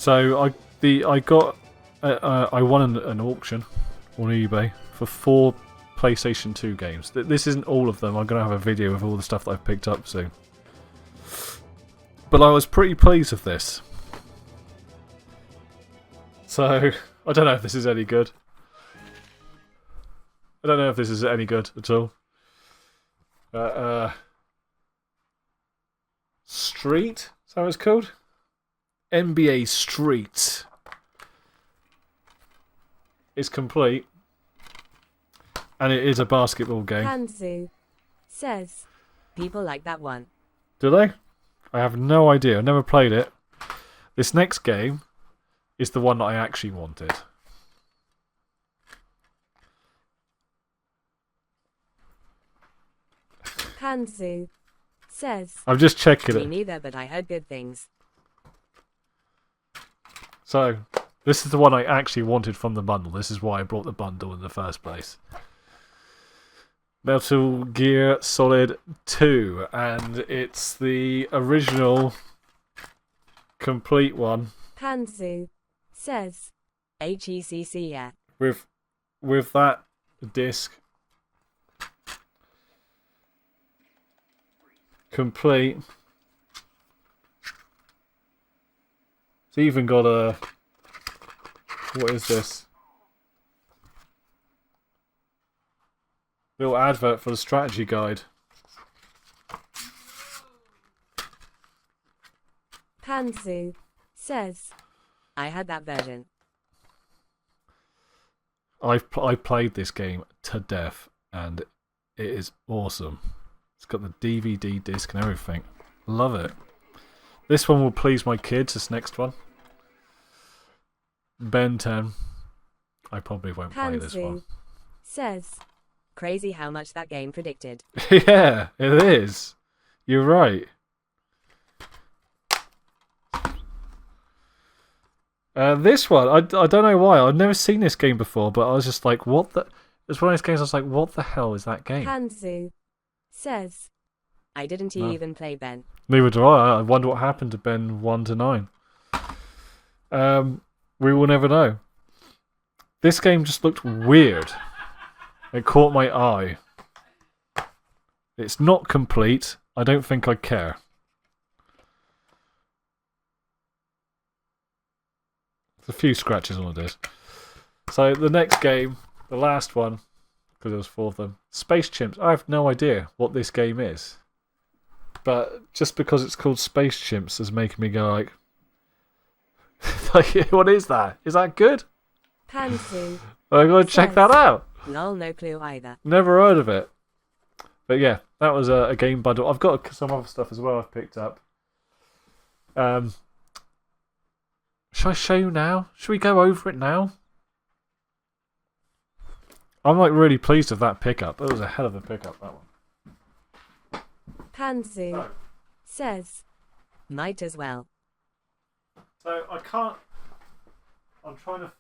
So I won an auction on eBay for 4 PlayStation 2 games. This isn't all of them. I'm going to have a video of all the stuff that I've picked up soon. But I was pretty pleased with this. So, I don't know if this is any good. I don't know if this is any good at all. Street? Is that what it's called? NBA Street. It's complete. And it is a basketball game. Hanzu says, people like that one. Do they? I have no idea. I've never played it. This next game is the one that I actually wanted. Hanzu says, I'm just checking me it. neither, but I heard good things. So, this is the one I actually wanted from the bundle. This is why I brought the bundle in the first place. Metal Gear Solid 2, and it's the original complete one. Hanzu says, HECC, yeah. With that disc complete. It's even got a... What is this? Little advert for the strategy guide. Hanzu says, I had that version. I played this game to death, and it is awesome. It's got the DVD disc and everything. Love it. This one will please my kids, this next one. Ben 10. I probably won't play this one. Says, crazy how much that game predicted. Yeah, it is. You're right. This one, I don't know why. I've never seen this game before, but I was just like, what the... It's one of those games I was like, what the hell is that game? Hanzu says, I didn't even play Ben. Neither do I. I wonder what happened to Ben 1 to 9. We will never know. This game just looked weird. It caught my eye. It's not complete. I don't think I care. There's a few scratches on the disc. So the next game, the last one, because there was 4 of them, Space Chimps. I have no idea what this game is. But just because it's called Space Chimps is making me go like, what is that? Is that good? Hanzu. I'm going to check that out. Lol, no clue either. Never heard of it. But yeah, that was a game bundle. I've got some other stuff as well I've picked up. Shall I show you now? Should we go over it now? I'm like really pleased with that pickup. That was a hell of a pickup, that one. Hanzu says, might as well. So I can't. I'm trying to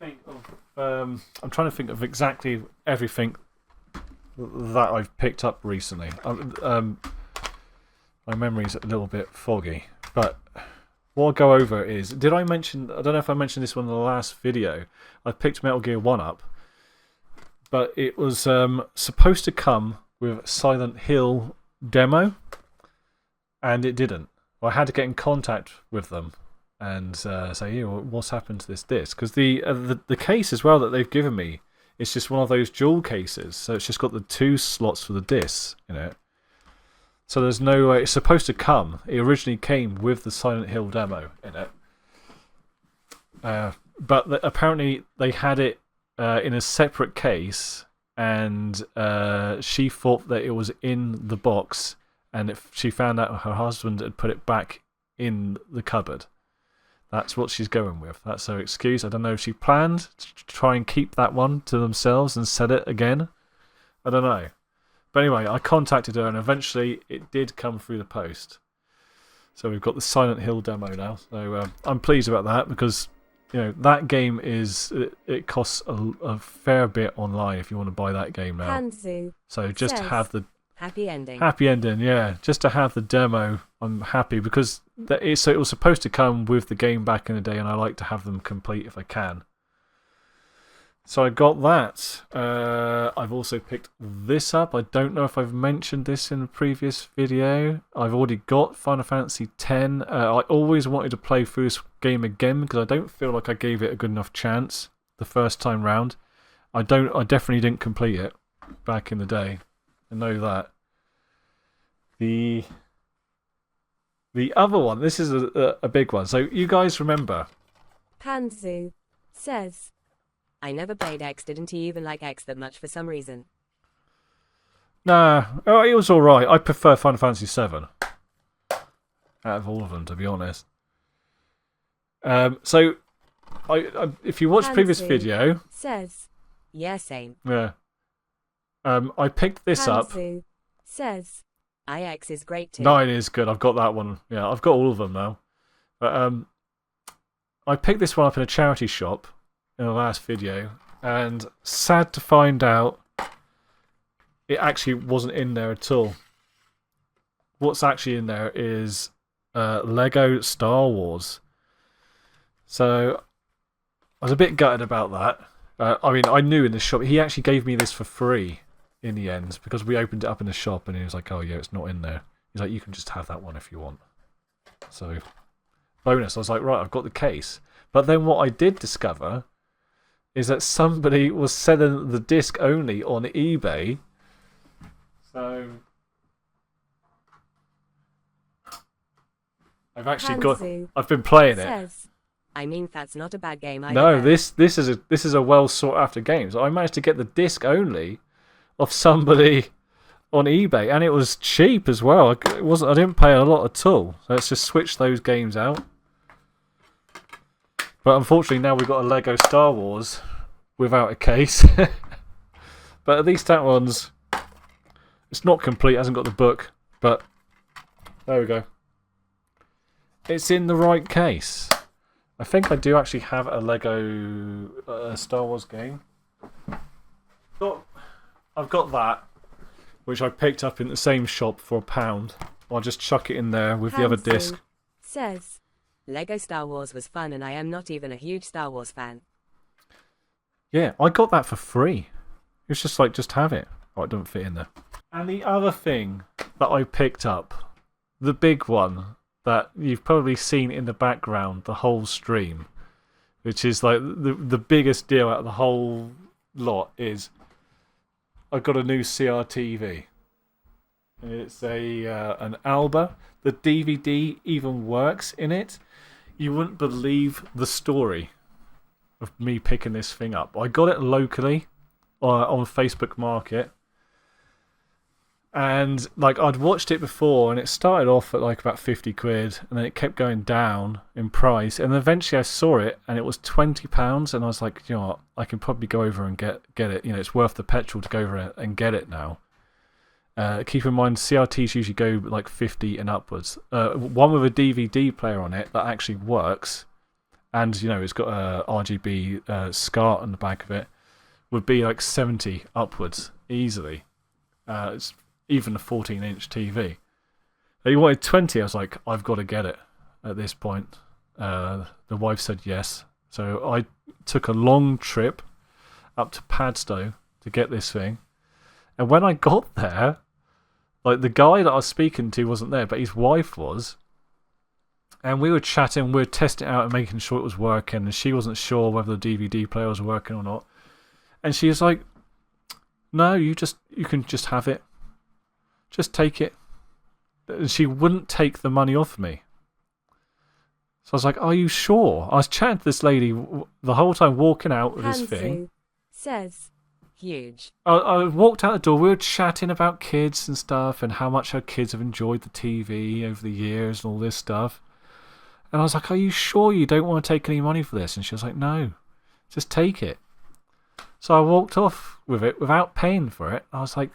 think of exactly everything that I've picked up recently. My memory's a little bit foggy, but what I'll go over is, did I mention? I don't know if I mentioned this one in the last video. I picked Metal Gear 1 up, but it was supposed to come with Silent Hill demo, and it didn't. I had to get in contact with them and say, yeah, what's happened to this disc? Because the case as well that they've given me, it's just one of those dual cases, so it's just got the 2 slots for the discs in it. So there's no way. It's supposed to come. It originally came with the Silent Hill demo in it, but apparently they had it in a separate case, and she thought that it was in the box, and if she found out her husband had put it back in the cupboard. That's what she's going with. That's her excuse. I don't know if she planned to try and keep that one to themselves and sell it again. I don't know. But anyway, I contacted her and eventually it did come through the post. So we've got the Silent Hill demo now. So I'm pleased about that because, you know, that game is... It costs a fair bit online if you want to buy that game now. Hanzu So just to have the... happy ending. Happy ending, yeah. Just to have the demo, I'm happy because so it was supposed to come with the game back in the day, and I like to have them complete if I can. So I got that. I've also picked this up. I don't know if I've mentioned this in a previous video. I've already got Final Fantasy X. I always wanted to play through this game again because I don't feel like I gave it a good enough chance the first time round. I definitely didn't complete it back in the day. I know that. The other one, this is a big one. So you guys remember? Panzu says, I never played X. Didn't he even like X that much for some reason? Nah, it was alright. I prefer Final Fantasy VII. Out of all of them, to be honest. So, if you watch the previous video... says, yeah, same. Yeah. I picked this up. Says, IX is great too. 9 is good. I've got that one. Yeah, I've got all of them now. But I picked this one up in a charity shop in the last video, and sad to find out it actually wasn't in there at all. What's actually in there is Lego Star Wars. So I was a bit gutted about that. I mean, I knew in the shop, he actually gave me this for free in the end because we opened it up in the shop and he was like, oh yeah, it's not in there. He's like, you can just have that one if you want. So, bonus. I was like, right, I've got the case. But then what I did discover is that somebody was selling the disc only on eBay. So I've been playing it. I mean, that's not a bad game either. No, this is a well sought after game. So I managed to get the disc only of somebody on eBay, and it was cheap as well. I didn't pay a lot at all. So let's just switch those games out. But unfortunately now we've got a Lego Star Wars without a case. But at least that one's... It's not complete, hasn't got the book. But there we go. It's in the right case. I think I do actually have a Lego Star Wars game. I've got that, which I picked up in the same shop for £1. I'll just chuck it in there with the other disc. Says, Lego Star Wars was fun and I am not even a huge Star Wars fan. Yeah, I got that for free. It was just like, just have it. Oh, it doesn't fit in there. And the other thing that I picked up, the big one that you've probably seen in the background the whole stream, which is like the biggest deal out of the whole lot, is I got a new CRT TV. It's an Alba. The DVD even works in it. You wouldn't believe the story of me picking this thing up. I got it locally on Facebook Market. And like I'd watched it before, and it started off at like about 50 quid, and then it kept going down in price. And eventually I saw it, and it was £20, and I was like, you know what, I can probably go over and get it. You know, it's worth the petrol to go over and get it now. Keep in mind, CRTs usually go like 50 and upwards. One with a DVD player on it that actually works, and you know it's got a RGB SCART on the back of it, would be like 70 upwards easily. It's even a 14-inch TV. He wanted 20. I was like, I've got to get it at this point. The wife said yes. So I took a long trip up to Padstow to get this thing. And when I got there, like the guy that I was speaking to wasn't there, but his wife was. And we were chatting, we were testing it out and making sure it was working. And she wasn't sure whether the DVD player was working or not. And she was like, no, you can just have it. Just take it. And she wouldn't take the money off me. So I was like, are you sure? I was chatting to this lady the whole time, walking out with this thing. Says, huge. I walked out the door, we were chatting about kids and stuff, and how much her kids have enjoyed the TV over the years and all this stuff. And I was like, are you sure you don't want to take any money for this? And she was like, no, just take it. So I walked off with it without paying for it. I was like,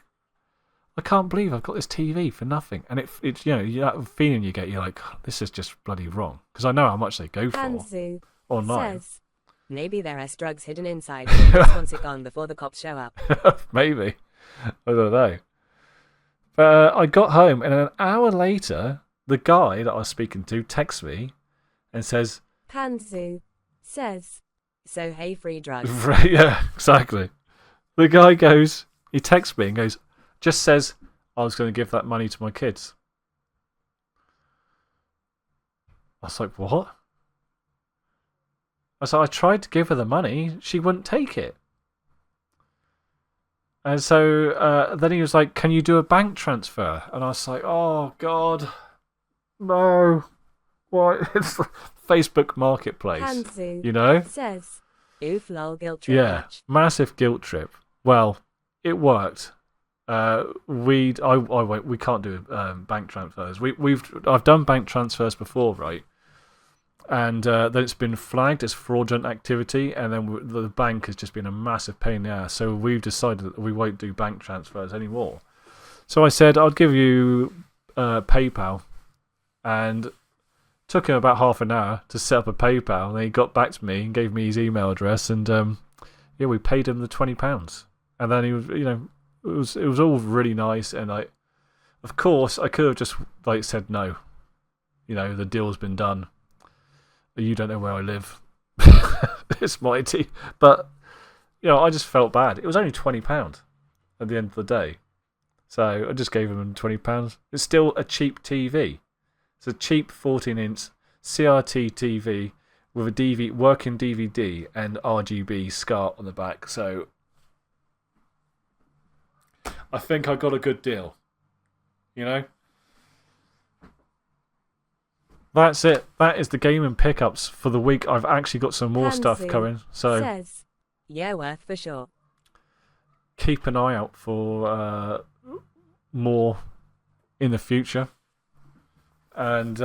I can't believe I've got this TV for nothing. And it you know, that feeling you get, you're like, this is just bloody wrong. Because I know how much they go for online. Says, maybe there are drugs hidden inside. But just wants it gone before the cops show up. Maybe. I don't know. But I got home, and an hour later, the guy that I was speaking to texts me and says, Panzu says, so hey, free drugs. yeah, exactly. The guy goes, he texts me and goes, just says, I was going to give that money to my kids. I was like, what? I said, I tried to give her the money. She wouldn't take it. And so then he was like, can you do a bank transfer? And I was like, oh, God. No. Why? It's Facebook Marketplace. Panzu you know? says, oof lol, guilt trip. Yeah, Match. massive guilt trip. Well, it worked. We can't do bank transfers. I've done bank transfers before, right? And then it's been flagged as fraudulent activity, and then the bank has just been a massive pain in the ass. So we've decided that we won't do bank transfers anymore. So I said I'd give you PayPal, and took him about half an hour to set up a PayPal. And then he got back to me and gave me his email address, and yeah, we paid him the £20. And then he was, it was all really nice. And of course, I could have just said no. The deal's been done. You don't know where I live. It's mighty. But, I just felt bad. It was only £20 at the end of the day. So I just gave him £20. It's still a cheap TV. It's a cheap 14-inch CRT TV with a working DVD and RGB SCART on the back. So I think I got a good deal. That's it. That is the gaming pickups for the week. I've actually got some more stuff coming. So says, yeah, worth for sure. Keep an eye out for more in the future. And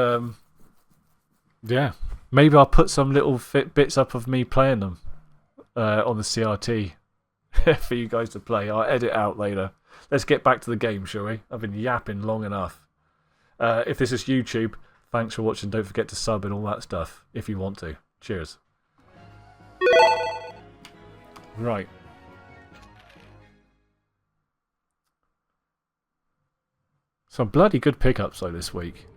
yeah, maybe I'll put some little bits up of me playing them on the CRT for you guys to play. I'll edit out later. Let's get back to the game, shall we? I've been yapping long enough. If this is YouTube, thanks for watching. Don't forget to sub and all that stuff if you want to. Cheers. Right. Some bloody good pickups though this week.